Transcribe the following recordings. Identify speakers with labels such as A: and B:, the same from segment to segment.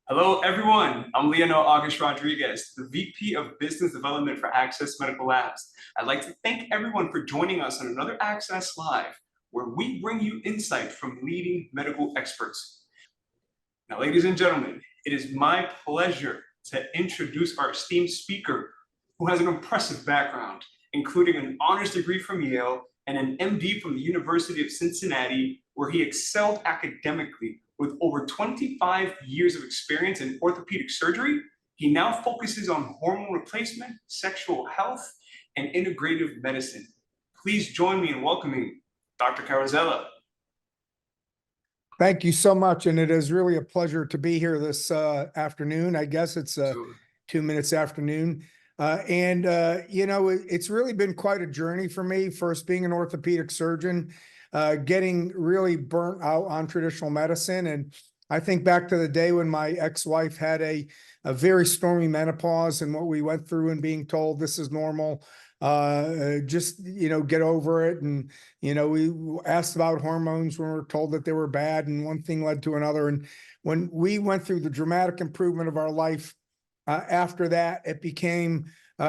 A: Hello, everyone. I'm Lionel August Rodriguez, the VP of Business Development for Access Medical Labs. I'd like to thank everyone for joining us on another Access Live, where we bring you insight from leading medical experts. Now, ladies and gentlemen, it is my pleasure to introduce our esteemed speaker, who has an impressive background, including an honors degree from Yale and an MD from the University of Cincinnati, where he excelled academically. With over 25 years of experience in orthopedic surgery, he now focuses on hormone replacement, sexual health, and integrative medicine. Please join me in welcoming Dr. Carrozzella.
B: Thank you so much, and it is really a pleasure to be here this afternoon. I guess it's 2 minutes afternoon. It's really been quite a journey for me, first being an orthopedic surgeon, getting really burnt out on traditional medicine. And I think back to the day when my ex-wife had a very stormy menopause and what we went through and being told this is normal. Just get over it. And we asked about hormones when we were told that they were bad, and one thing led to another. And when we went through the dramatic improvement of our life, after that, it became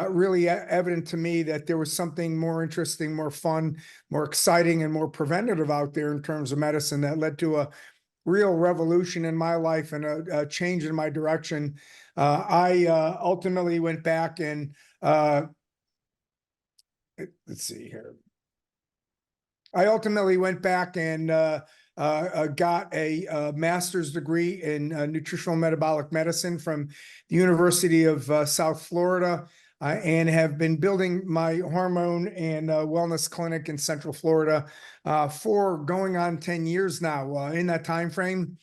B: really evident to me that there was something more interesting, more fun, more exciting, and more preventative out there in terms of medicine that led to a real revolution in my life and a change in my direction. I ultimately went back and let's see here. I ultimately went back and got a master's degree in nutritional metabolic medicine from the University of South Florida, and have been building my hormone and wellness clinic in Central Florida for going on 10 years now. In that time frame,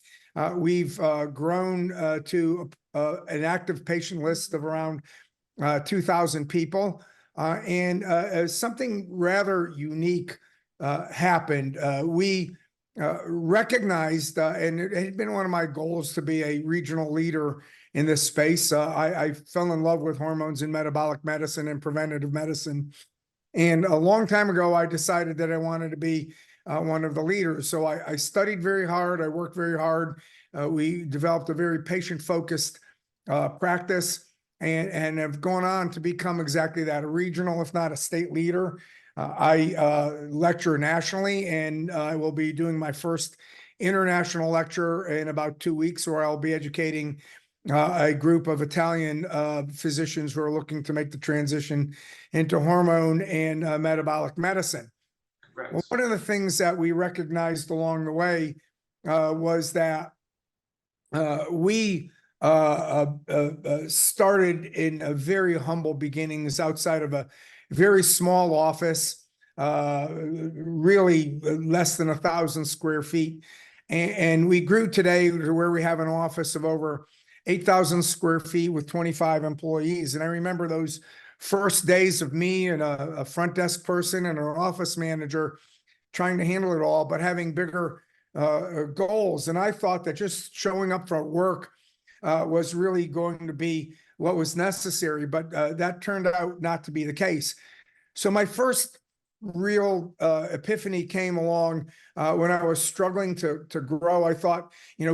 B: we've grown to an active patient list of around 2,000 people. Something rather unique happened. We recognized, and it had been one of my goals to be a regional leader in this space. I fell in love with hormones and metabolic medicine and preventative medicine. And a long time ago, I decided that I wanted to be one of the leaders. So I studied very hard. I worked very hard. We developed a very patient-focused practice. And have gone on to become exactly that, a regional, if not a state leader. I lecture nationally, and I will be doing my first international lecture in about 2 weeks, where I'll be educating a group of Italian physicians who are looking to make the transition into hormone and metabolic medicine. Well, one of the things that we recognized along the way was that we started in a very humble beginnings outside of a very small office, really less than 1,000 square feet. And we grew today to where we have an office of over 8,000 square feet with 25 employees. And I remember those first days of me and a front desk person and an office manager trying to handle it all, but having bigger goals. And I thought that just showing up for work was really going to be what was necessary, but that turned out not to be the case. So my first real epiphany came along when I was struggling to grow. I thought,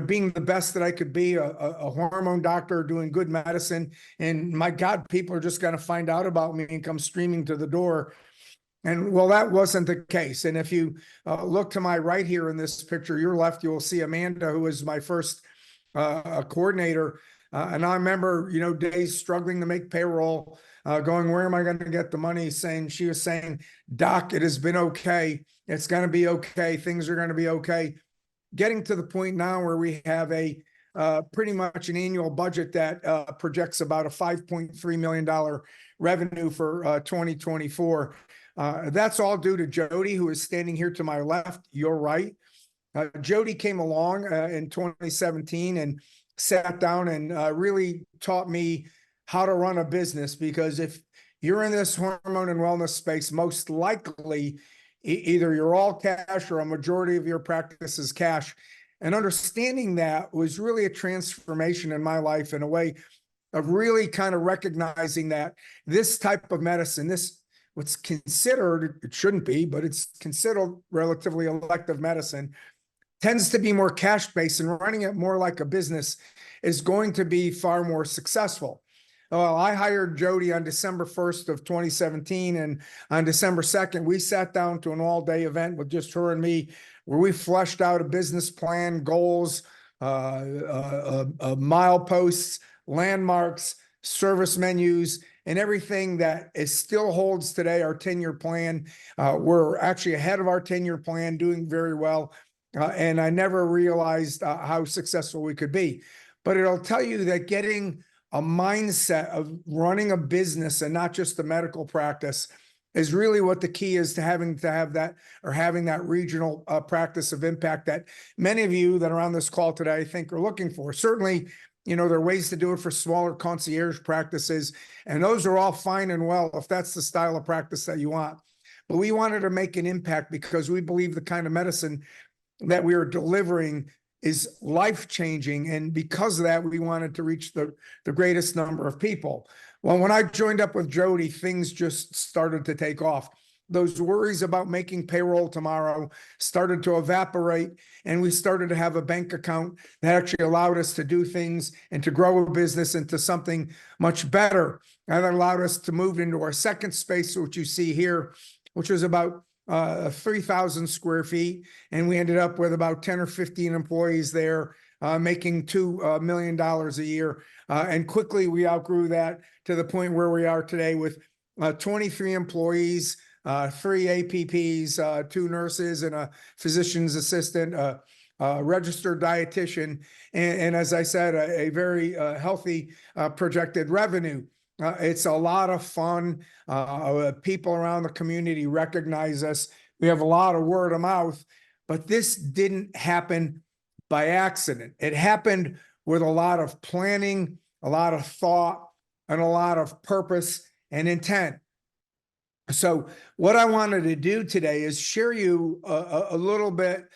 B: being the best that I could be, a hormone doctor doing good medicine, and my God, people are just going to find out about me and come streaming to the door. And well, that wasn't the case. And if you look to my right here in this picture, your left, you will see Amanda, who was my first coordinator. And I remember, days struggling to make payroll, going, where am I going to get the money? She was saying, Doc, it has been okay. It's going to be okay. Things are going to be okay. Getting to the point now where we have a pretty much an annual budget that projects about a $5.3 million revenue for 2024. That's all due to Jodie, who is standing here to my left, your right. Jodie came along in 2017 and sat down and really taught me how to run a business, because if you're in this hormone and wellness space, most likely either you're all cash or a majority of your practice is cash. And understanding that was really a transformation in my life, in a way of really kind of recognizing that this type of medicine, what's considered, it shouldn't be, but it's considered relatively elective medicine, tends to be more cash-based, and running it more like a business is going to be far more successful. Well, I hired Jodie on December 1st of 2017, and on December 2nd, we sat down to an all-day event with just her and me, where we fleshed out a business plan, goals, mileposts, landmarks, service menus, and everything that still holds today our 10-year plan. We're actually ahead of our 10-year plan, doing very well. And I never realized how successful we could be. But it'll tell you that getting a mindset of running a business and not just a medical practice is really what the key is to having that regional practice of impact that many of you that are on this call today, I think, are looking for. Certainly, there are ways to do it for smaller concierge practices, and those are all fine and well if that's the style of practice that you want. But we wanted to make an impact because we believe the kind of medicine that we are delivering is life-changing, and because of that, we wanted to reach the greatest number of people. Well, when I joined up with Jodie, things just started to take off. Those worries about making payroll tomorrow started to evaporate, and we started to have a bank account that actually allowed us to do things and to grow a business into something much better. And that allowed us to move into our second space, which you see here, which was about 3,000 square feet. And we ended up with about 10 or 15 employees there, making $2 million a year. And quickly we outgrew that to the point where we are today with 23 employees, 3 APPs, 2 nurses, and a physician's assistant, a registered dietitian, and as I said, a very healthy projected revenue. It's a lot of fun. People around the community recognize us. We have a lot of word of mouth, but this didn't happen by accident. It happened with a lot of planning, a lot of thought, and a lot of purpose and intent. So what I wanted to do today is share with you a little bit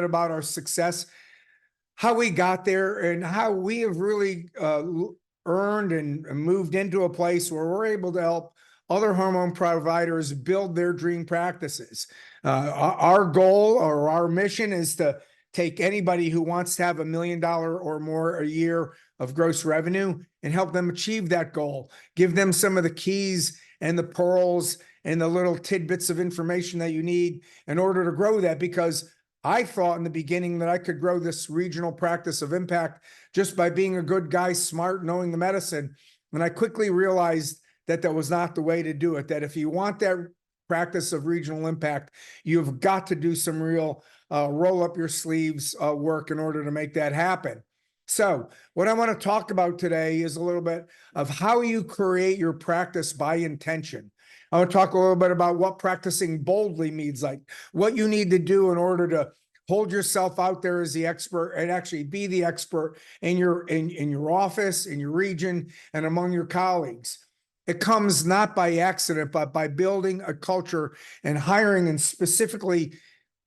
B: about our success, how we got there, and how we have really earned and moved into a place where we're able to help other hormone providers build their dream practices. Our goal or our mission is to take anybody who wants to have $1 million or more a year of gross revenue and help them achieve that goal. Give them some of the keys and the pearls and the little tidbits of information that you need in order to grow that, because I thought in the beginning that I could grow this regional practice of impact just by being a good guy, smart, knowing the medicine. And I quickly realized that that was not the way to do it, that if you want that practice of regional impact, you've got to do some real roll up your sleeves work in order to make that happen. So what I want to talk about today is a little bit of how you create your practice by intention. I want to talk a little bit about what practicing boldly means, like what you need to do in order to hold yourself out there as the expert and actually be the expert in your office, in your region, and among your colleagues. It comes not by accident, but by building a culture and hiring and specifically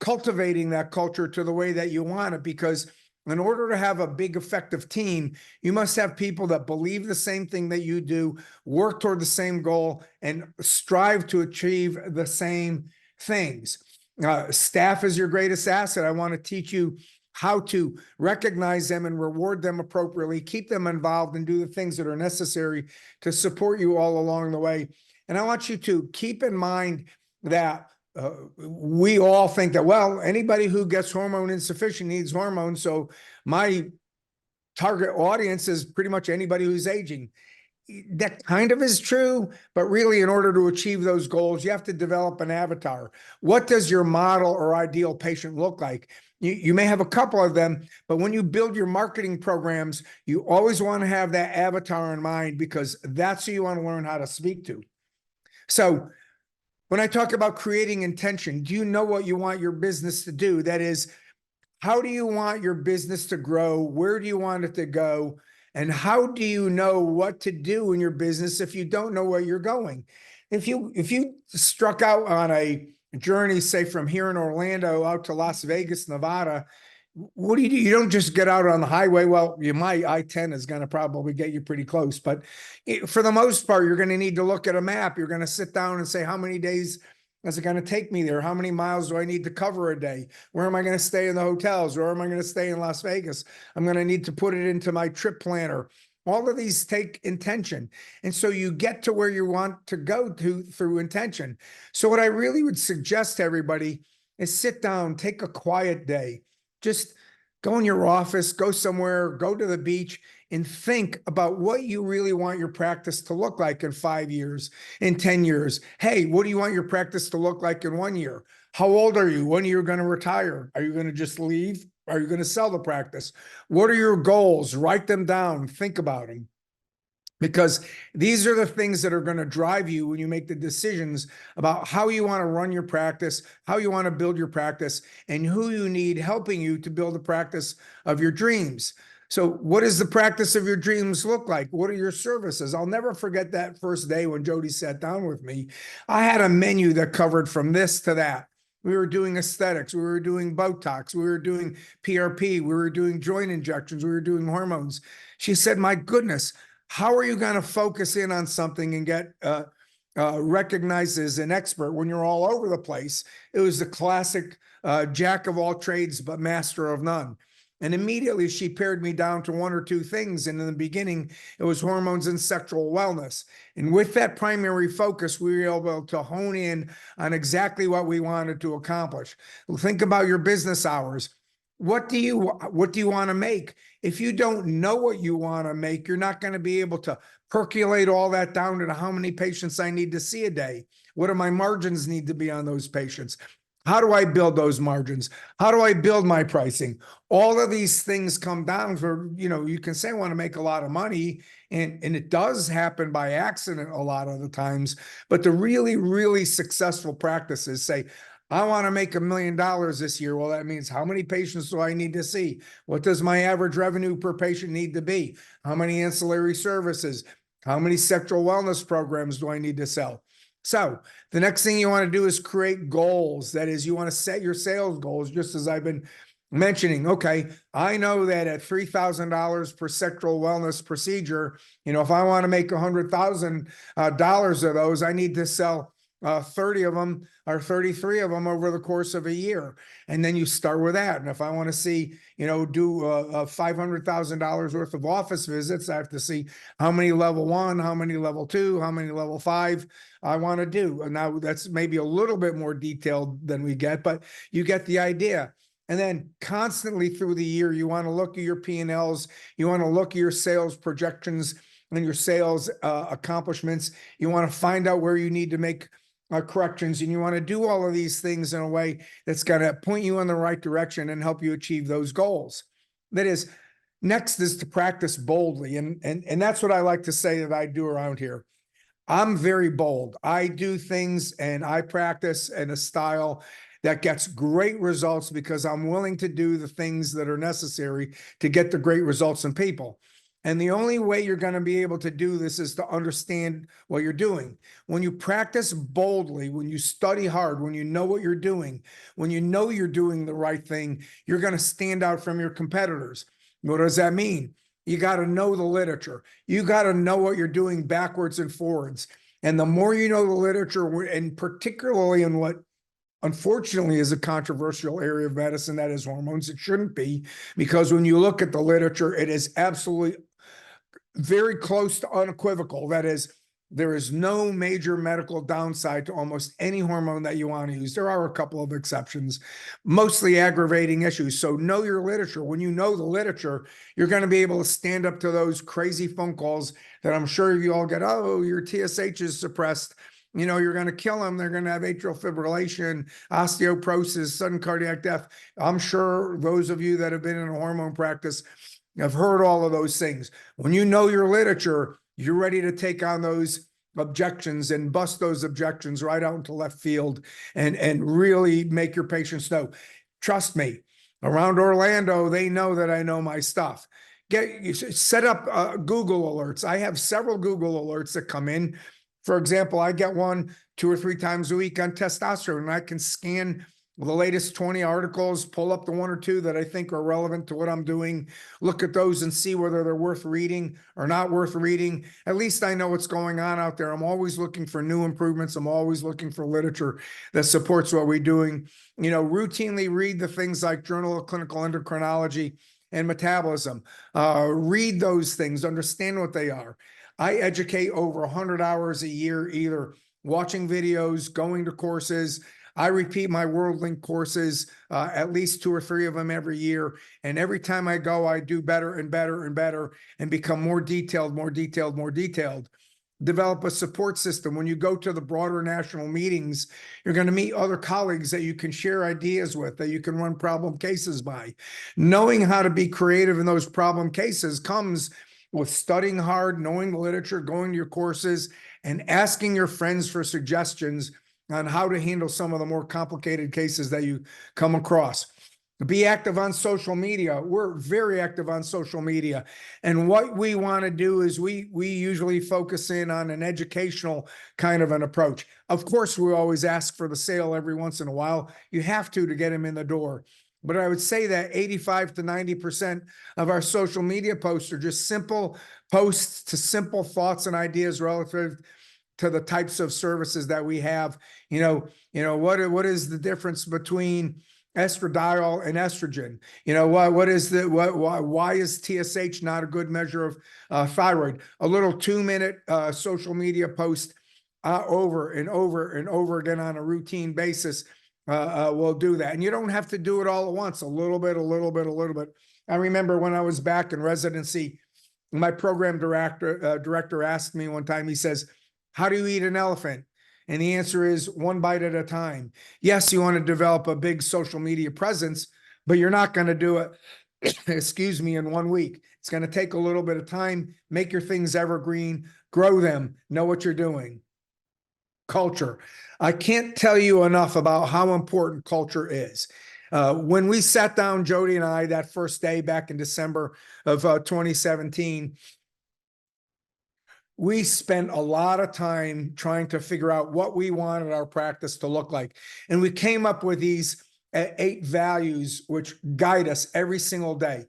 B: cultivating that culture to the way that you want it, because in order to have a big, effective team, you must have people that believe the same thing that you do, work toward the same goal, and strive to achieve the same things. Staff is your greatest asset. I want to teach you how to recognize them and reward them appropriately, keep them involved, and do the things that are necessary to support you all along the way. And I want you to keep in mind that we all think that, well, anybody who gets hormone insufficient needs hormones. So my target audience is pretty much anybody who's aging. That kind of is true, but really in order to achieve those goals, you have to develop an avatar. What does your model or ideal patient look like? You may have a couple of them, but when you build your marketing programs, you always want to have that avatar in mind, because that's who you want to learn how to speak to. So when I talk about creating intention, do you know what you want your business to do? That is, how do you want your business to grow? Where do you want it to go? And how do you know what to do in your business if you don't know where you're going? If you struck out on a journey, say from here in Orlando out to Las Vegas, Nevada, what do? You don't just get out on the highway. Well, you might. I-10 is going to probably get you pretty close, but for the most part, you're going to need to look at a map. You're going to sit down and say, how many days is it going to take me there? How many miles do I need to cover a day? Where am I going to stay in the hotels? Where am I going to stay in Las Vegas? I'm going to need to put it into my trip planner. All of these take intention. And so you get to where you want to go to through intention. So what I really would suggest to everybody is sit down, take a quiet day, just go in your office, go somewhere, go to the beach, and think about what you really want your practice to look like in 5 years, in 10 years. Hey, what do you want your practice to look like in 1 year? How old are you? When are you going to retire? Are you going to just leave? Are you going to sell the practice? What are your goals? Write them down. Think about them. Because these are the things that are going to drive you when you make the decisions about how you want to run your practice, how you want to build your practice, and who you need helping you to build the practice of your dreams. So what does the practice of your dreams look like? What are your services? I'll never forget that first day when Jodie sat down with me. I had a menu that covered from this to that. We were doing aesthetics. We were doing Botox. We were doing PRP. We were doing joint injections. We were doing hormones. She said, my goodness, how are you going to focus in on something and get recognized as an expert when you're all over the place? It was the classic jack of all trades, but master of none. And immediately she pared me down to 1 or 2 things. And in the beginning, it was hormones and sexual wellness. And with that primary focus, we were able to hone in on exactly what we wanted to accomplish. Think about your business hours. What do you want to make? If you don't know what you want to make, you're not going to be able to percolate all that down to how many patients I need to see a day. What do my margins need to be on those patients? How do I build those margins? How do I build my pricing? All of these things come down for, you can say I want to make a lot of money, and it does happen by accident a lot of the times, but the really, really successful practices say, I want to make $1 million this year. Well, that means how many patients do I need to see? What does my average revenue per patient need to be? How many ancillary services? How many sexual wellness programs do I need to sell? So the next thing you want to do is create goals. That is, you want to set your sales goals, just as I've been mentioning. Okay, I know that at $3,000 per sexual wellness procedure, if I want to make $100,000 of those, I need to sell 30 of them or 33 of them over the course of a year. And then you start with that. And if I want to see, do $500,000 worth of office visits, I have to see how many level 1, how many level 2, how many level 5 I want to do. And now that's maybe a little bit more detailed than we get, but you get the idea. And then constantly through the year, you want to look at your P&Ls, you want to look at your sales projections and your sales accomplishments. You want to find out where you need to make corrections, and you want to do all of these things in a way that's going to point you in the right direction and help you achieve those goals. That is, next is to practice boldly. And that's what I like to say that I do around here. I'm very bold. I do things and I practice in a style that gets great results because I'm willing to do the things that are necessary to get the great results in people. And the only way you're going to be able to do this is to understand what you're doing. When you practice boldly, when you study hard, when you know what you're doing, when you know you're doing the right thing, you're going to stand out from your competitors. What does that mean? You got to know the literature. You got to know what you're doing backwards and forwards. And the more you know the literature, and particularly in what unfortunately is a controversial area of medicine, that is hormones. It shouldn't be, because when you look at the literature, it is absolutely very close to unequivocal. That is, there is no major medical downside to almost any hormone that you want to use. There are a couple of exceptions, mostly aggravating issues. So know your literature. When you know the literature, you're going to be able to stand up to those crazy phone calls that I'm sure you all get. Oh, your TSH is suppressed. You're going to kill them. They're going to have atrial fibrillation, osteoporosis, sudden cardiac death. I'm sure those of you that have been in a hormone practice have heard all of those things. When you know your literature, you're ready to take on those objections and bust those objections right out into left field and really make your patients know. Trust me, around Orlando, they know that I know my stuff. Set up Google alerts. I have several Google alerts that come in. For example, I get one 2 or 3 times a week on testosterone, and I can scan the latest 20 articles, pull up the one or two that I think are relevant to what I'm doing, look at those and see whether they're worth reading or not worth reading. At least I know what's going on out there. I'm always looking for new improvements. I'm always looking for literature that supports what we're doing. You know, routinely read the things like Journal of Clinical Endocrinology and Metabolism. Read those things, understand what they are. I educate over 100 hours a year, either watching videos, going to courses. I repeat my WorldLink courses, at least 2 or 3 of them every year. And every time I go, I do better and better and better and become more detailed, more detailed, more detailed. Develop a support system. When you go to the broader national meetings, you're going to meet other colleagues that you can share ideas with, that you can run problem cases by. Knowing how to be creative in those problem cases comes with studying hard, knowing the literature, going to your courses, and asking your friends for suggestions on how to handle some of the more complicated cases that you come across. Be active on social media. We're very active on social media. And what we want to do is we usually focus in on an educational kind of an approach. Of course, we always ask for the sale every once in a while. You have to get them in the door. But I would say that 85 to 90% of our social media posts are just simple posts to simple thoughts and ideas relative to the types of services that we have. What is the difference between estradiol and estrogen? Why is TSH not a good measure of thyroid? A little 2-minute social media post over and over and over again on a routine basis will do that. And you don't have to do it all at once, a little bit, a little bit, a little bit. I remember when I was back in residency, my program director asked me one time, he says, "How do you eat an elephant?" And the answer is 1 bite at a time. Yes, you want to develop a big social media presence, but you're not going to do it, excuse me, in 1 week. It's going to take a little bit of time. Make your things evergreen, grow them, know what you're doing. Culture. I can't tell you enough about how important culture is. When we sat down, Jodie and I, that first day back in December of 2017, we spent a lot of time trying to figure out what we wanted our practice to look like. And we came up with these 8 values which guide us every single day.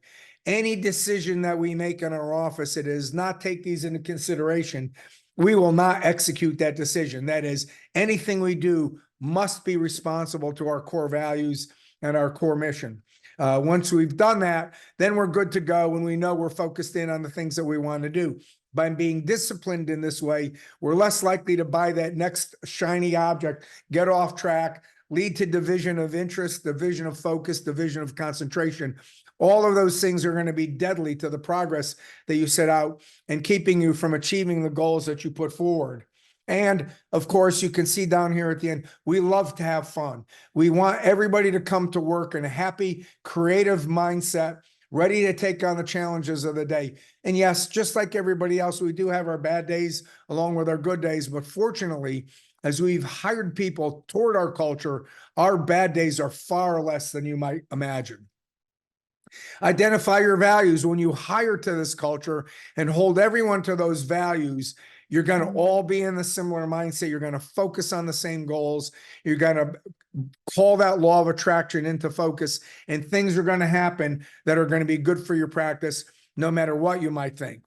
B: Any decision that we make in our office, it is not take these into consideration, we will not execute that decision. That is, anything we do must be responsible to our core values and our core mission. Once we've done that, then we're good to go, and we know we're focused in on the things that we want to do. By being disciplined in this way, we're less likely to buy that next shiny object, get off track, lead to division of interest, division of focus, division of concentration. All of those things are going to be deadly to the progress that you set out and keeping you from achieving the goals that you put forward. And of course, you can see down here at the end, we love to have fun. We want everybody to come to work in a happy, creative mindset, ready to take on the challenges of the day. And yes, just like everybody else, we do have our bad days along with our good days. But fortunately, as we've hired people toward our culture, our bad days are far less than you might imagine. Identify your values. When you hire to this culture and hold everyone to those values, you're going to all be in the similar mindset. You're going to focus on the same goals. You're going to call that law of attraction into focus, and things are going to happen that are going to be good for your practice, no matter what you might think.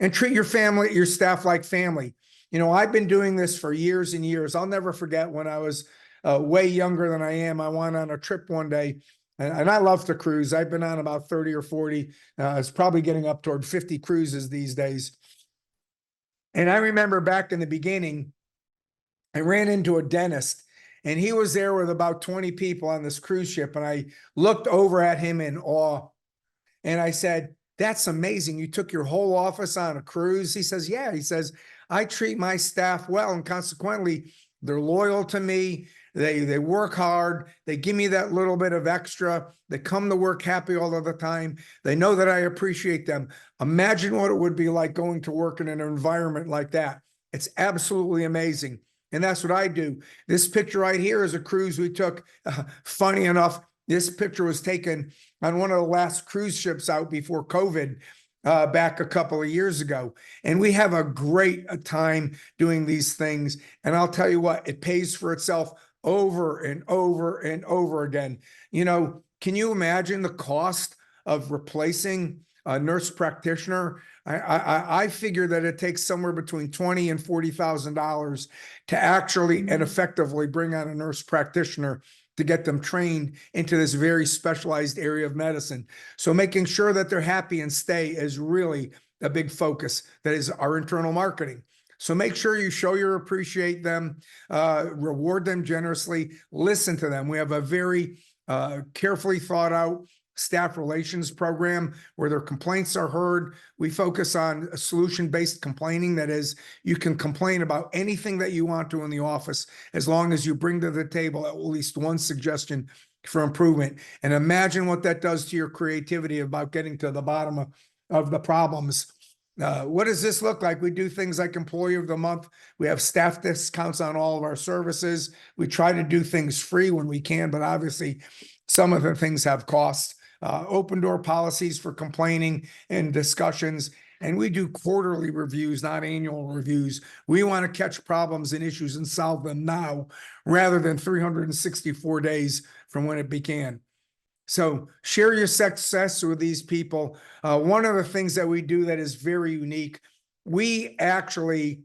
B: And treat your family, your staff like family. I've been doing this for years and years. I'll never forget when I was way younger than I am. I went on a trip one day, and I love to cruise. I've been on about 30 or 40. It's probably getting up toward 50 cruises these days. And I remember back in the beginning, I ran into a dentist, and he was there with about 20 people on this cruise ship. And I looked over at him in awe. And I said, "That's amazing. You took your whole office on a cruise?" He says, "Yeah." He says, "I treat my staff well, and consequently, they're loyal to me. They work hard. They give me that little bit of extra. They come to work happy all of the time. They know that I appreciate them." Imagine what it would be like going to work in an environment like that. It's absolutely amazing. And that's what I do. This picture right here is a cruise we took. Funny enough, this picture was taken on one of the last cruise ships out before COVID, back a couple of years ago. And we have a great time doing these things. And I'll tell you what, it pays for itself over and over and over again. You know, can you imagine the cost of replacing a nurse practitioner? I figure that it takes somewhere between $20,000 and $40,000 to actually and effectively bring on a nurse practitioner to get them trained into this very specialized area of medicine. So making sure that they're happy and stay is really a big focus. That is our internal marketing. So make sure you show your appreciate them, reward them generously, listen to them. We have a very carefully thought out staff relations program where their complaints are heard. We focus on a solution-based complaining. That is, you can complain about anything that you want to in the office as long as you bring to the table at least one suggestion for improvement. And imagine what that does to your creativity about getting to the bottom of the problems. What does this look like? We do things like Employee of the Month. We have staff discounts on all of our services. We try to do things free when we can, but obviously some of the things have costs. Open door policies for complaining and discussions. And we do quarterly reviews, not annual reviews. We want to catch problems and issues and solve them now rather than 364 days from when it began. So share your success with these people. One of the things that we do that is very unique, we actually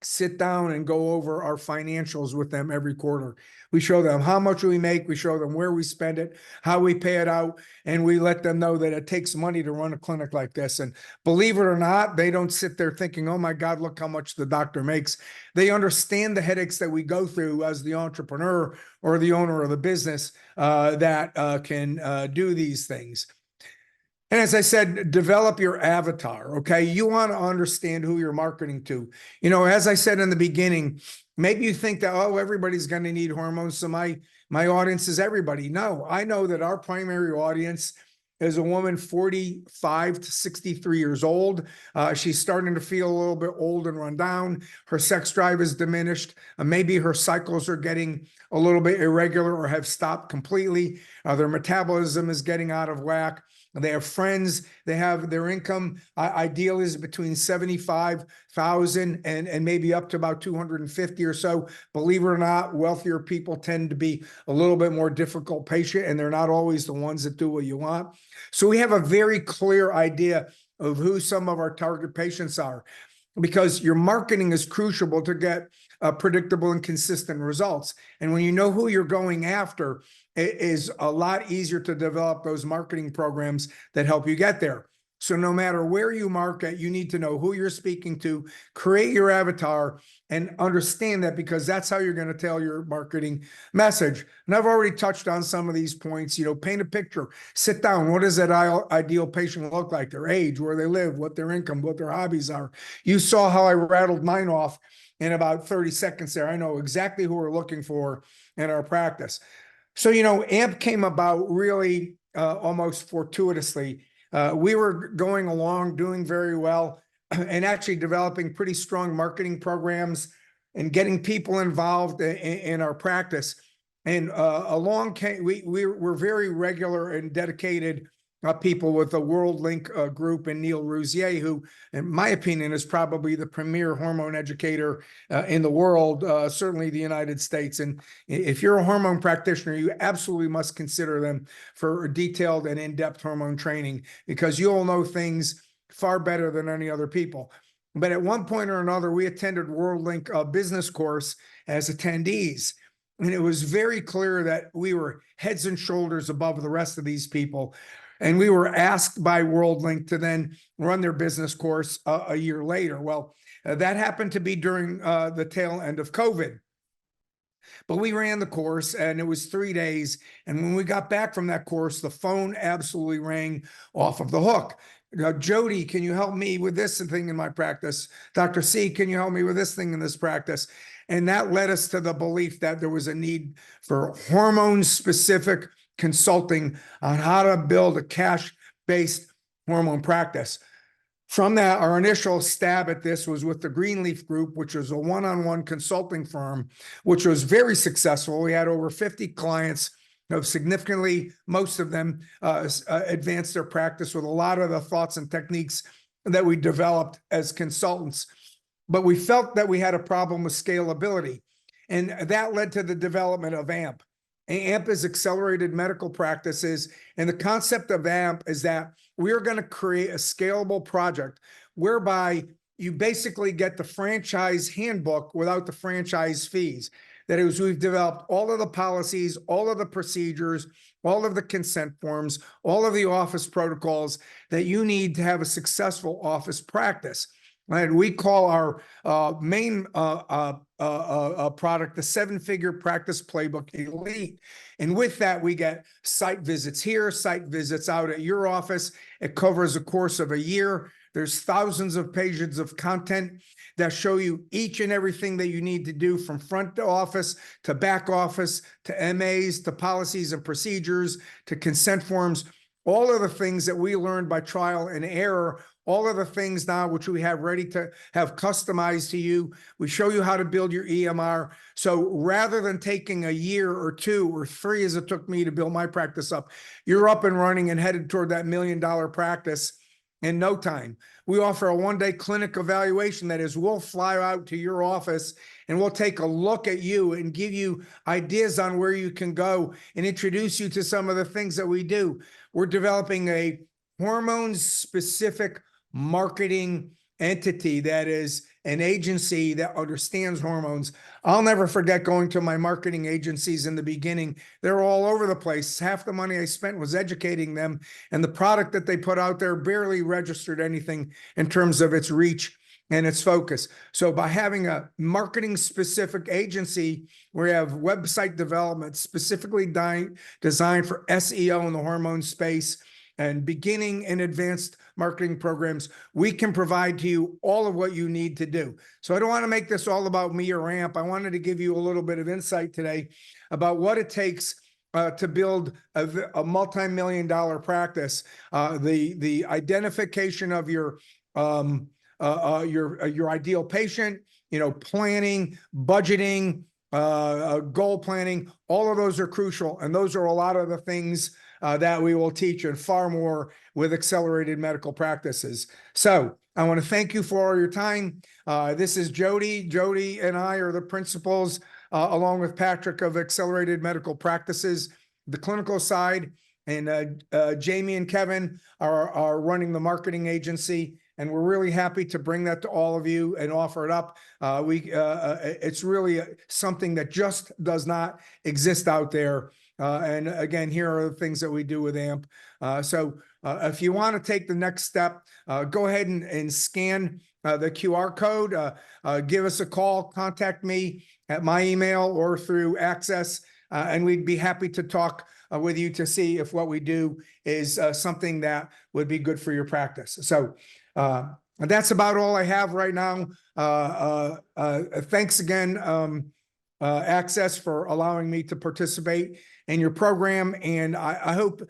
B: sit down and go over our financials with them every quarter. We show them how much we make, we show them where we spend it, how we pay it out, and we let them know that it takes money to run a clinic like this. And believe it or not, they don't sit there thinking, oh my God, look how much the doctor makes. They understand the headaches that we go through as the entrepreneur or the owner of the business that can do these things. And as I said, develop your avatar, okay? You want to understand who you're marketing to. You know, as I said in the beginning, maybe you think that, oh, everybody's going to need hormones, so my audience is everybody. No, I know that our primary audience is a woman 45 to 63 years old. She's starting to feel a little bit old and run down. Her sex drive is diminished. Maybe her cycles are getting a little bit irregular or have stopped completely. Their metabolism is getting out of whack. They have friends, they have their income ideal is between 75,000 and maybe up to about 250 or so. Believe it or not, wealthier people tend to be a little bit more difficult patient, and they're not always the ones that do what you want. So we have a very clear idea of who some of our target patients are, because your marketing is crucial to get predictable and consistent results. And when you know who you're going after, it is a lot easier to develop those marketing programs that help you get there. So no matter where you market, you need to know who you're speaking to, create your avatar, and understand that, because that's how you're going to tell your marketing message. And I've already touched on some of these points. You know, paint a picture, sit down. What does that ideal patient look like? Their age, where they live, what their income, what their hobbies are. You saw how I rattled mine off in about 30 seconds there. I know exactly who we're looking for in our practice. So, you know, AMP came about really almost fortuitously. We were going along, doing very well, and actually developing pretty strong marketing programs and getting people involved in our practice. And along came, we were very regular and dedicated people with the World Link group and Neil Rousier, who, in my opinion, is probably the premier hormone educator in the world, certainly the United States. And if you're a hormone practitioner, you absolutely must consider them for detailed and in-depth hormone training, because you'll know things far better than any other people. But at one point or another, we attended World Link business course as attendees. And it was very clear that we were heads and shoulders above the rest of these people. And we were asked by WorldLink to then run their business course a year later. Well, that happened to be during the tail end of COVID. But we ran the course, and it was 3 days. And when we got back from that course, the phone absolutely rang off of the hook. Jodie, can you help me with this thing in my practice? Dr. C, can you help me with this thing in this practice? And that led us to the belief that there was a need for hormone-specific consulting on how to build a cash-based hormone practice. From that, our initial stab at this was with the Greenleaf Group, which was a one-on-one consulting firm, which was very successful. We had over 50 clients of significantly, most of them advanced their practice with a lot of the thoughts and techniques that we developed as consultants. But we felt that we had a problem with scalability. And that led to the development of AMP. AMP is accelerated medical practices. And the concept of AMP is that we're going to create a scalable project whereby you basically get the franchise handbook without the franchise fees. That is, we've developed all of the policies, all of the procedures, all of the consent forms, all of the office protocols that you need to have a successful office practice. And we call our main product the 7-figure practice playbook elite. And with that, we get site visits here, site visits out at your office. It covers a course of a year. There's thousands of pages of content that show you each and everything that you need to do from front office to back office to MAs to policies and procedures to consent forms. All of the things that we learned by trial and error, all of the things now which we have ready to have customized to you. We show you how to build your EMR. So rather than taking a year or 2 or 3 as it took me to build my practice up, you're up and running and headed toward that $1 million practice in no time. We offer a 1-day clinic evaluation. That is, we'll fly out to your office and we'll take a look at you and give you ideas on where you can go and introduce you to some of the things that we do. We're developing a hormone-specific marketing entity that is an agency that understands hormones. I'll never forget going to my marketing agencies in the beginning. They're all over the place. Half the money I spent was educating them, and the product that they put out there barely registered anything in terms of its reach and its focus. So by having a marketing specific agency, we have website development specifically designed for SEO in the hormone space and beginning and advanced marketing programs, we can provide to you all of what you need to do. So I don't want to make this all about me or AMP. I wanted to give you a little bit of insight today about what it takes to build a multi-million-dollar practice. The identification of your ideal patient, planning, budgeting, goal planning, all of those are crucial. And those are a lot of the things that we will teach and far more with accelerated medical practices. So I want to thank you for all your time. This is Jodie. Jodie and I are the principals, along with Patrick, of Accelerated Medical Practices, the clinical side, and Jamie and Kevin are running the marketing agency. And we're really happy to bring that to all of you and offer it up. It's really something that just does not exist out there. And again, here are the things that we do with AMP. So if you want to take the next step, go ahead and scan the QR code. Give us a call, contact me at my email or through Access, and we'd be happy to talk with you to see if what we do is something that would be good for your practice. So that's about all I have right now. Thanks again, Access, for allowing me to participate in your program. And I hope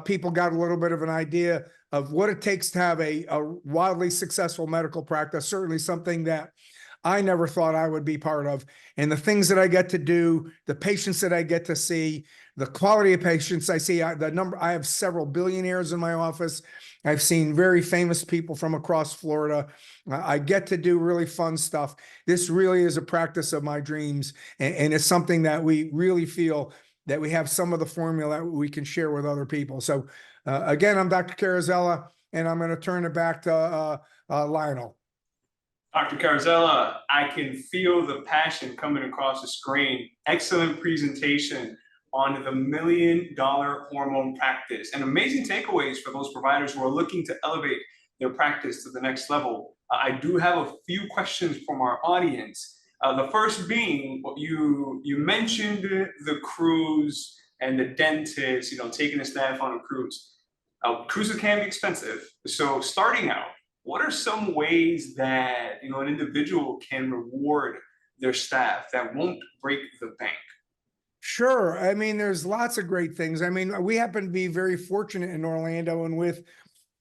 B: people got a little bit of an idea of what it takes to have a wildly successful medical practice, certainly something that I never thought I would be part of. And the things that I get to do, the patients that I get to see, the quality of patients I see, I have several billionaires in my office. I've seen very famous people from across Florida. I get to do really fun stuff. This really is a practice of my dreams. And it's something that we really feel that we have some of the formula that we can share with other people. So again, I'm Dr. Carrozzella, and I'm going to turn it back to Lionel.
A: Dr. Carrozzella, I can feel the passion coming across the screen. Excellent presentation on the $1 million hormone practice, and amazing takeaways for those providers who are looking to elevate their practice to the next level. I do have a few questions from our audience. The first being, you mentioned the cruise and the dentist, taking the staff on a cruise. Cruises can be expensive. So starting out, what are some ways that an individual can reward their staff that won't break the bank?
B: Sure. I mean, there's lots of great things. I mean, we happen to be very fortunate in Orlando, and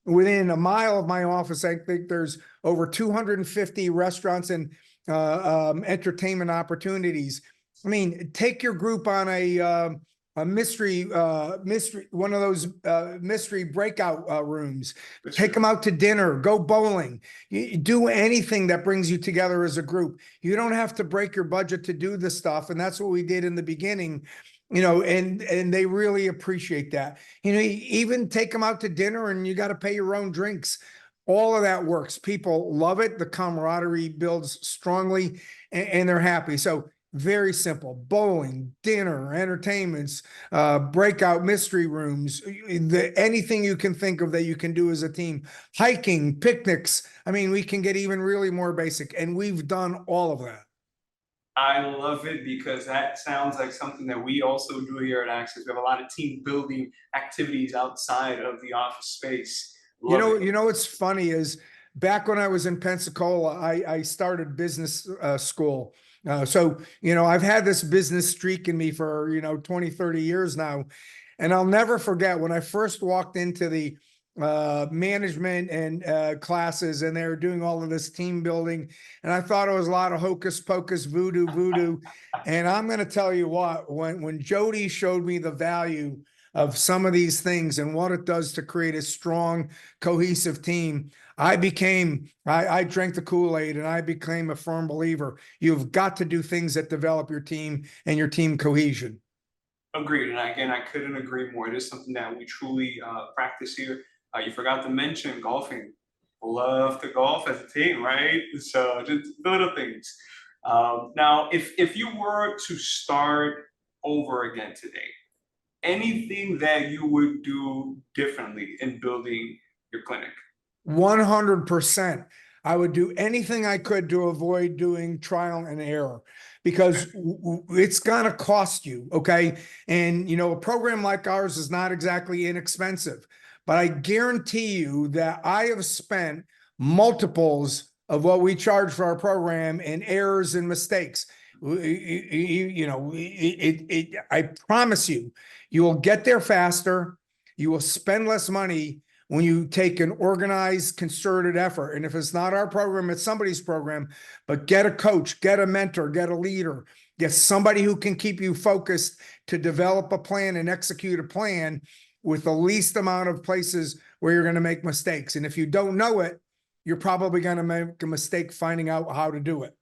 B: within a mile of my office, I think there's over 250 restaurants and entertainment opportunities. I mean, take your group on a a mystery, one of those mystery breakout rooms.
A: That's
B: Take
A: true.
B: them out to dinner, go bowling. You do anything that brings you together as a group. You don't have to break your budget to do this stuff. And that's what we did in the beginning, and they really appreciate that. Even take them out to dinner and you got to pay your own drinks. All of that works. People love it. The camaraderie builds strongly and they're happy. So very simple: bowling, dinner, entertainments, breakout mystery rooms, anything you can think of that you can do as a team, hiking, picnics. I mean, we can get even really more basic, and we've done all of that.
A: I love it because that sounds like something that we also do here at Access. We have a lot of team building activities outside of the office space. Love it.
B: What's funny is back when I was in Pensacola, I started business school. So I've had this business streak in me for, 20, 30 years now. And I'll never forget when I first walked into the management and classes, and they were doing all of this team building. And I thought it was a lot of hocus pocus, voodoo. And I'm going to tell you what, when Jodie showed me the value of some of these things and what it does to create a strong, cohesive team, I drank the Kool-Aid and I became a firm believer. You've got to do things that develop your team and your team cohesion.
A: Agreed. And again, I couldn't agree more. It is something that we truly practice here. You forgot to mention golfing. Love to golf as a team, right? So just little things. Now, if you were to start over again today, anything that you would do differently in building your clinic?
B: 100%. I would do anything I could to avoid doing trial and error, because it's going to cost you. Okay. And, a program like ours is not exactly inexpensive, but I guarantee you that I have spent multiples of what we charge for our program in errors and mistakes. I promise you, you will get there faster. You will spend less money when you take an organized, concerted effort. And if it's not our program, it's somebody's program. But get a coach, get a mentor, get a leader, get somebody who can keep you focused to develop a plan and execute a plan with the least amount of places where you're going to make mistakes. And if you don't know it, you're probably going to make a mistake finding out how to do it.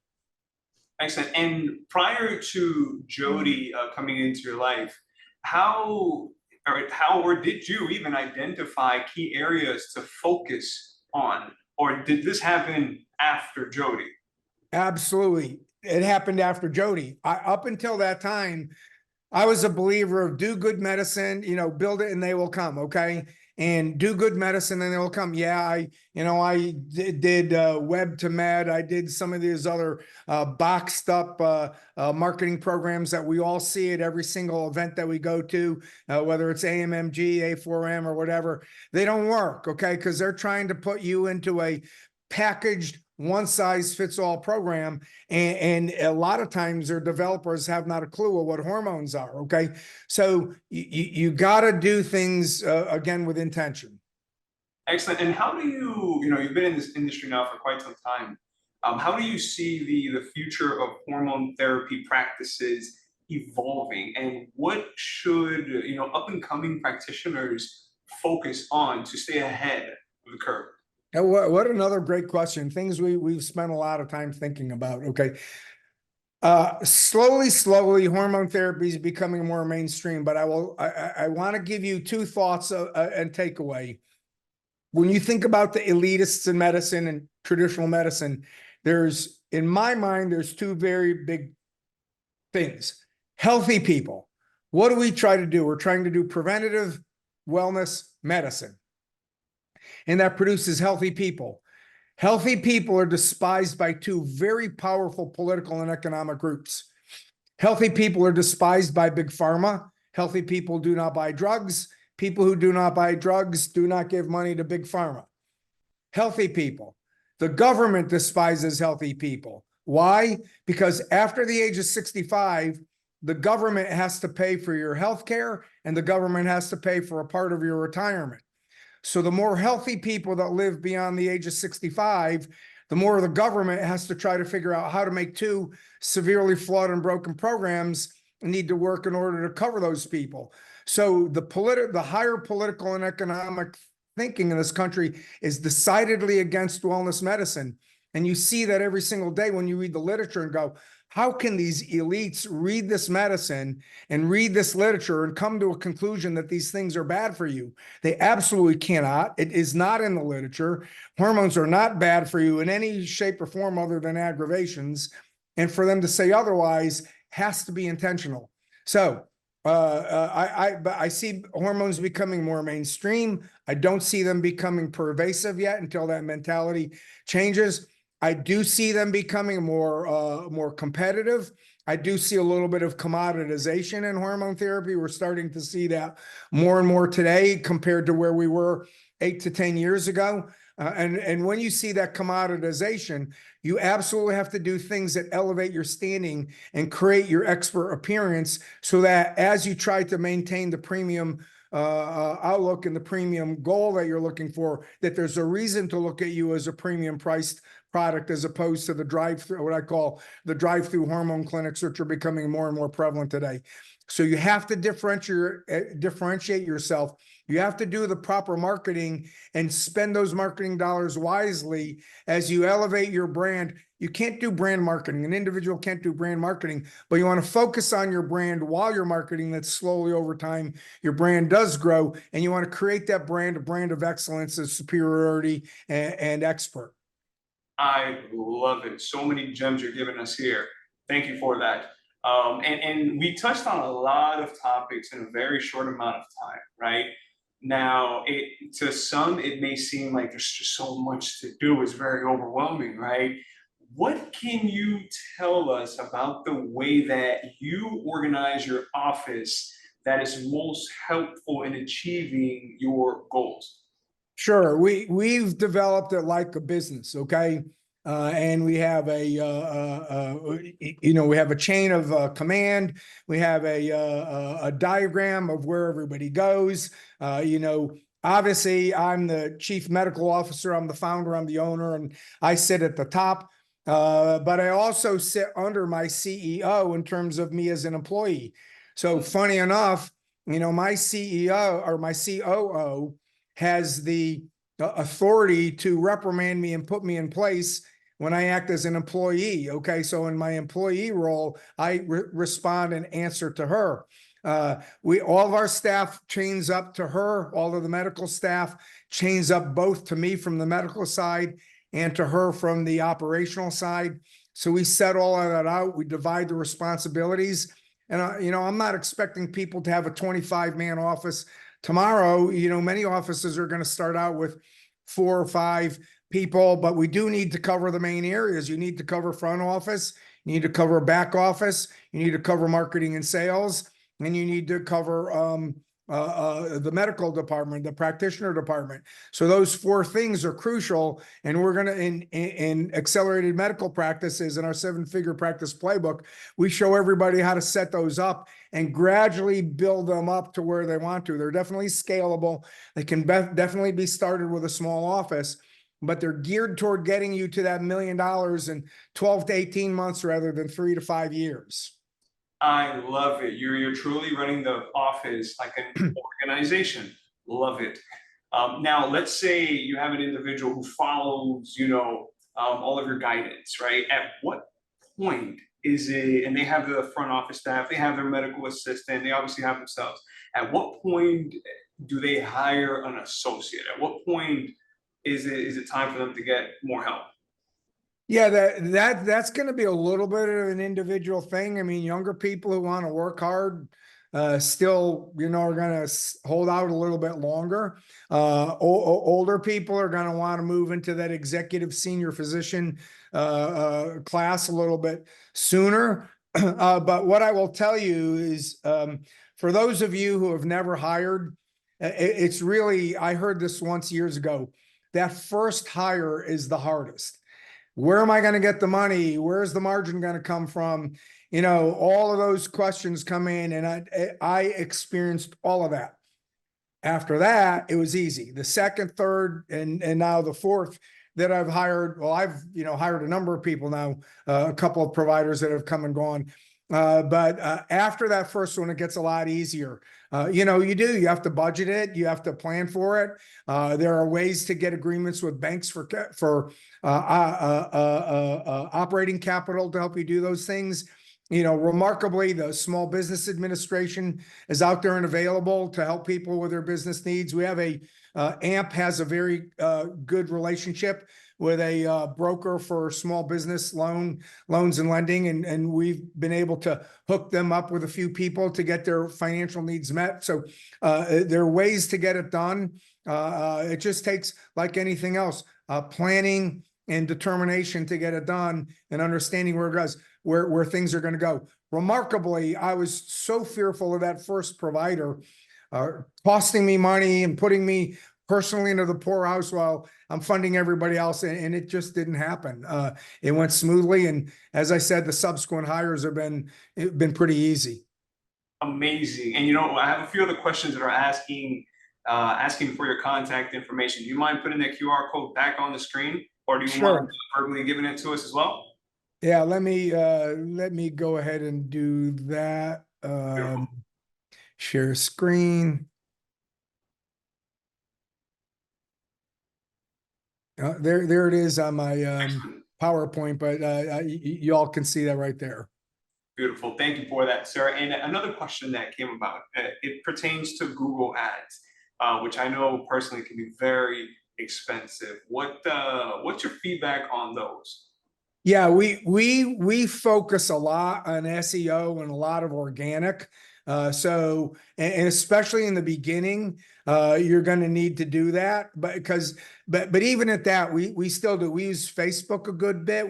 A: Excellent. And prior to Jodie coming into your life, how or did you even identify key areas to focus on? Or did this happen after Jodie?
B: Absolutely. It happened after Jodie. Up until that time, I was a believer of do good medicine, build it and they will come. Okay. And do good medicine and they will come. Yeah. I did web to med. I did some of these other boxed up marketing programs that we all see at every single event that we go to, whether it's AMMG, A4M or whatever. They don't work. Okay. Because they're trying to put you into a packaged one size fits all program. And a lot of times their developers have not a clue of what hormones are. Okay. So you got to do things again with intention.
A: Excellent. And how do you've been in this industry now for quite some time. How do you see the future of hormone therapy practices evolving, and what should, up and coming practitioners focus on to stay ahead of the curve?
B: And what another great question. Things we've spent a lot of time thinking about. Okay. Slowly, hormone therapy is becoming more mainstream, but I want to give you two thoughts and takeaway. When you think about the elitists in medicine and traditional medicine, in my mind, there's two very big things. Healthy people. What do we try to do? We're trying to do preventative wellness medicine. And that produces healthy people. Healthy people are despised by two very powerful political and economic groups. Healthy people are despised by big pharma. Healthy people do not buy drugs. People who do not buy drugs do not give money to big pharma. Healthy people. The government despises healthy people. Why? Because after the age of 65, the government has to pay for your health care and the government has to pay for a part of your retirement. So the more healthy people that live beyond the age of 65, the more the government has to try to figure out how to make two severely flawed and broken programs need to work in order to cover those people. So the higher political and economic thinking in this country is decidedly against wellness medicine. And you see that every single day when you read the literature and go, how can these elites read this medicine and read this literature and come to a conclusion that these things are bad for you? They absolutely cannot. It is not in the literature. Hormones are not bad for you in any shape or form other than aggravations. And for them to say otherwise has to be intentional. So I see hormones becoming more mainstream. I don't see them becoming pervasive yet until that mentality changes. I do see them becoming more competitive. I do see a little bit of commoditization in hormone therapy. We're starting to see that more and more today compared to where we were 8 to 10 years ago. And when you see that commoditization, you absolutely have to do things that elevate your standing and create your expert appearance so that as you try to maintain the premium outlook and the premium goal that you're looking for, that there's a reason to look at you as a premium priced product as opposed to the drive-through, what I call the drive-through hormone clinics, which are becoming more and more prevalent today. So you have to differentiate yourself. You have to do the proper marketing and spend those marketing dollars wisely as you elevate your brand. You can't do brand marketing. An individual can't do brand marketing, but you want to focus on your brand while you're marketing. That slowly over time, your brand does grow, and you want to create that brand, a brand of excellence, of superiority, and expert.
A: I love it. So many gems you're giving us here. Thank you for that. And we touched on a lot of topics in a very short amount of time, right? Now, to some, it may seem like there's just so much to do. It's very overwhelming, right? What can you tell us about the way that you organize your office that is most helpful in achieving your goals?
B: Sure, we've developed it like a business, okay, and we have we have a chain of command. We have a diagram of where everybody goes. Obviously, I'm the chief medical officer. I'm the founder. I'm the owner, and I sit at the top. But I also sit under my CEO in terms of me as an employee. So funny enough, my CEO or my COO has the authority to reprimand me and put me in place when I act as an employee. Okay, so in my employee role, I respond and answer to her. All of our staff chains up to her. All of the medical staff chains up both to me from the medical side and to her from the operational side. So we set all of that out. We divide the responsibilities. And I'm not expecting people to have a 25-man office tomorrow. Many offices are going to start out with 4 or 5 people, but we do need to cover the main areas. You need to cover front office, you need to cover back office, you need to cover marketing and sales, and you need to cover the medical department, the practitioner department. So those 4 things are crucial. And we're going to, in accelerated medical practices, in our 7-figure practice playbook, we show everybody how to set those up and gradually build them up to where they want to. They're definitely scalable. They can definitely be started with a small office, but they're geared toward getting you to that $1 million in 12 to 18 months rather than 3 to 5 years.
A: I love it. You're truly running the office like an organization. Love it. Now, let's say you have an individual who follows, all of your guidance, right? At what point is it, and they have the front office staff, they have their medical assistant, they obviously have themselves. At what point do they hire an associate? At what point is it time for them to get more help?
B: Yeah, that's going to be a little bit of an individual thing. I mean, younger people who want to work hard still, are going to hold out a little bit longer. Older people are going to want to move into that executive senior physician class a little bit sooner. But what I will tell you is, for those of you who have never hired, it's really, I heard this once years ago, that first hire is the hardest. Where am I going to get the money? Where's the margin going to come from? All of those questions come in, and I experienced all of that. After that, it was easy. The second, third, and now the fourth that I've hired. Well, I've hired a number of people now, a couple of providers that have come and gone. But after that first one, it gets a lot easier. You have to budget it, you have to plan for it. There are ways to get agreements with banks for operating capital to help you do those things. Remarkably, the Small Business Administration is out there and available to help people with their business needs. We have AMP has a very good relationship with a broker for small business loans and lending, and we've been able to hook them up with a few people to get their financial needs met. So there are ways to get it done. It just takes, like anything else, planning and determination to get it done, and understanding where it goes, where things are going to go. Remarkably, I was so fearful of that first provider costing me money and putting me personally into the poorhouse while I'm funding everybody else, and it just didn't happen. It went smoothly, and as I said, the subsequent hires have been pretty easy.
A: Amazing. And I have a few other questions that are asking for your contact information. Do you mind putting that QR code back on the screen, or do you want verbally giving it to us as well?
B: Yeah, let me go ahead and do that. Share screen. There it is on my PowerPoint, but you all can see that right there.
A: Beautiful. Thank you for that, sir. And another question that came about, it pertains to Google Ads, which I know personally can be very expensive. What's your feedback on those?
B: Yeah, we focus a lot on SEO and a lot of organic. So, and especially in the beginning, you're going to need to do that. But even at that, we still do. We use Facebook a good bit.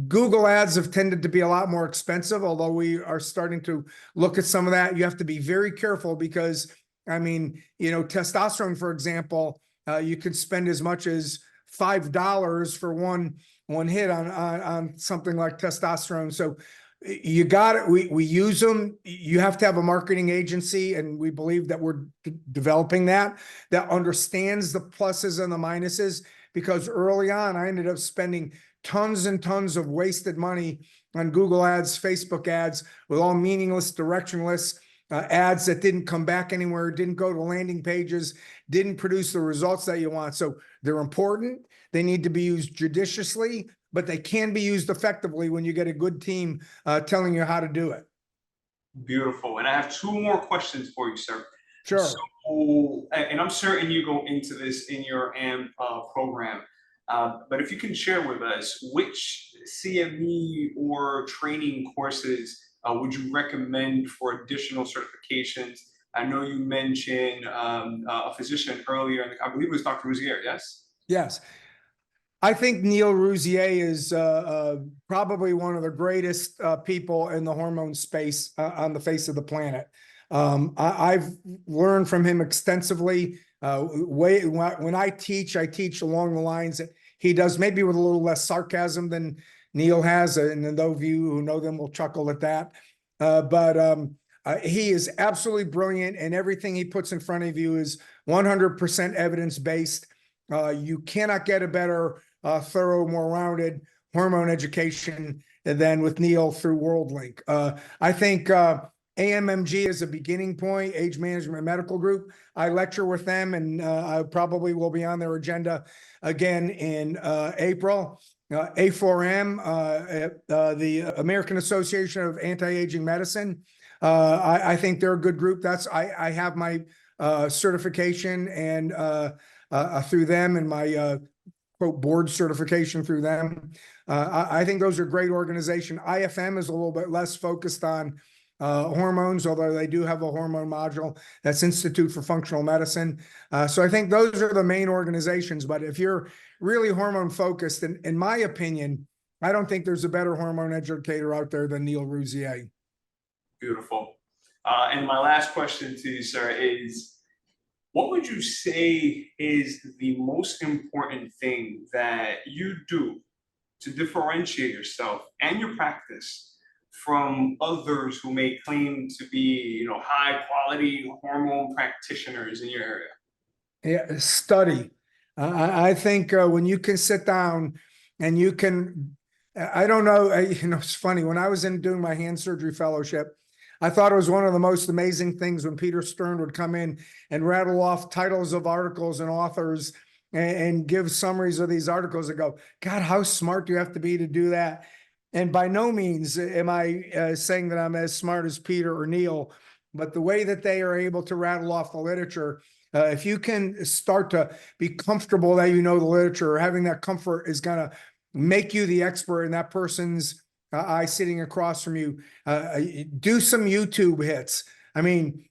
B: Google ads have tended to be a lot more expensive, although we are starting to look at some of that. You have to be very careful because, I mean, testosterone, for example, you could spend as much as $5 for one hit on something like testosterone. So you got it. We use them. You have to have a marketing agency, and we believe that we're developing that understands the pluses and the minuses, because early on I ended up spending tons and tons of wasted money on Google ads, Facebook ads, with all meaningless, directionless ads that didn't come back anywhere, didn't go to landing pages, didn't produce the results that you want. So they're important. They need to be used judiciously, but they can be used effectively when you get a good team telling you how to do it.
A: Beautiful. And I have two more questions for you, sir.
B: Sure.
A: So, and I'm certain you go into this in your AMP program, but if you can share with us, which CME or training courses would you recommend for additional certifications? I know you mentioned a physician earlier, I believe it was Dr. Rouzier, yes?
B: Yes. I think Neil Rouzier is probably one of the greatest people in the hormone space on the face of the planet. I've learned from him extensively. When I teach along the lines that he does, maybe with a little less sarcasm than Neil has, and those of you who know them will chuckle at that. But he is absolutely brilliant, and everything he puts in front of you is 100% evidence-based. You cannot get a better, thorough, more rounded hormone education than with Neil through WorldLink. I think AMMG is a beginning point, Age Management Medical Group. I lecture with them, and I probably will be on their agenda again in April. A4M, the American Association of Anti-Aging Medicine. I think they're a good group. I have my certification and through them, and my board certification through them. I think those are great organization. IFM is a little bit less focused on hormones, although they do have a hormone module. That's Institute for Functional Medicine. So I think those are the main organizations. But if you're really hormone focused, in my opinion, I don't think there's a better hormone educator out there than Neil Rouzier.
A: Beautiful. And my last question to you, sir, is what would you say is the most important thing that you do to differentiate yourself and your practice from others who may claim to be, high quality hormone practitioners in your area?
B: Yeah, study. I think when you can sit down and you can I don't know. It's funny. When I was in doing my hand surgery fellowship, I thought it was one of the most amazing things when Peter Stern would come in and rattle off titles of articles and authors and give summaries of these articles and go, God, how smart do you have to be to do that? And by no means am I saying that I'm as smart as Peter or Neil, but the way that they are able to rattle off the literature, if you can start to be comfortable that you know the literature, or having that comfort is going to make you the expert in that person's eye sitting across from you. Do some YouTube hits. I mean,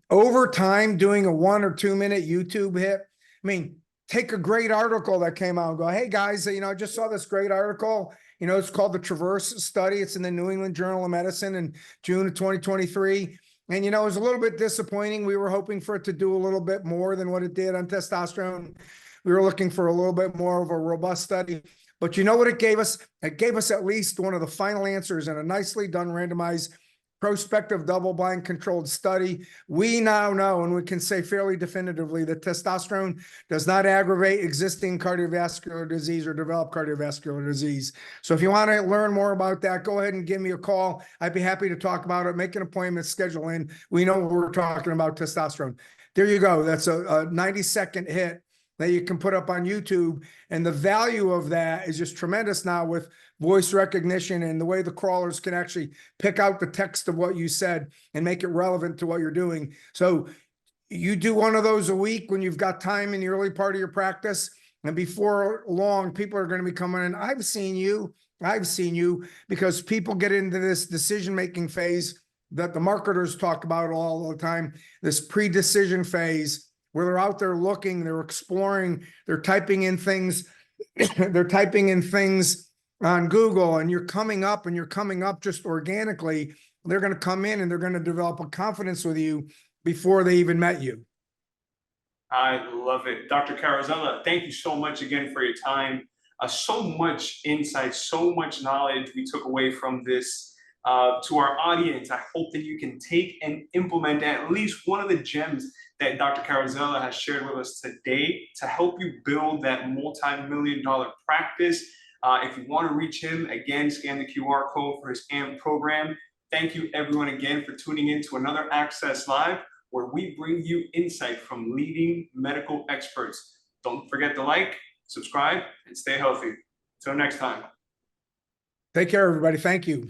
B: over time, doing a 1 or 2 minute YouTube hit. I mean, take a great article that came out and go, hey guys, I just saw this great article. It's called the Traverse Study. It's in the New England Journal of Medicine in June of 2023. And, it was a little bit disappointing. We were hoping for it to do a little bit more than what it did on testosterone. We were looking for a little bit more of a robust study. But you know what it gave us? It gave us at least one of the final answers in a nicely done randomized prospective double-blind controlled study. We now know, and we can say fairly definitively, that testosterone does not aggravate existing cardiovascular disease or develop cardiovascular disease. So if you want to learn more about that, go ahead and give me a call. I'd be happy to talk about it. Make an appointment, schedule in. We know we're talking about testosterone. There you go. That's a 90-second hit that you can put up on YouTube. And the value of that is just tremendous now with voice recognition and the way the crawlers can actually pick out the text of what you said and make it relevant to what you're doing. So you do one of those a week when you've got time in the early part of your practice, and before long, people are going to be coming in. I've seen you, because people get into this decision-making phase that the marketers talk about all the time, this pre-decision phase, where they're out there looking, they're exploring, they're typing in things, they're typing in things on Google, and you're coming up just organically. They're going to come in and they're going to develop a confidence with you before they even met you.
A: I love it. Dr. Carrozzella, thank you so much again for your time. So much insight, so much knowledge we took away from this. To our audience, I hope that you can take and implement at least one of the gems that Dr. Carrozzella has shared with us today to help you build that multi-million-dollar practice. If you want to reach him, again, scan the QR code for his AMP program. Thank you, everyone, again, for tuning in to another Access Live, where we bring you insight from leading medical experts. Don't forget to like, subscribe, and stay healthy. Until next time.
B: Take care, everybody. Thank you.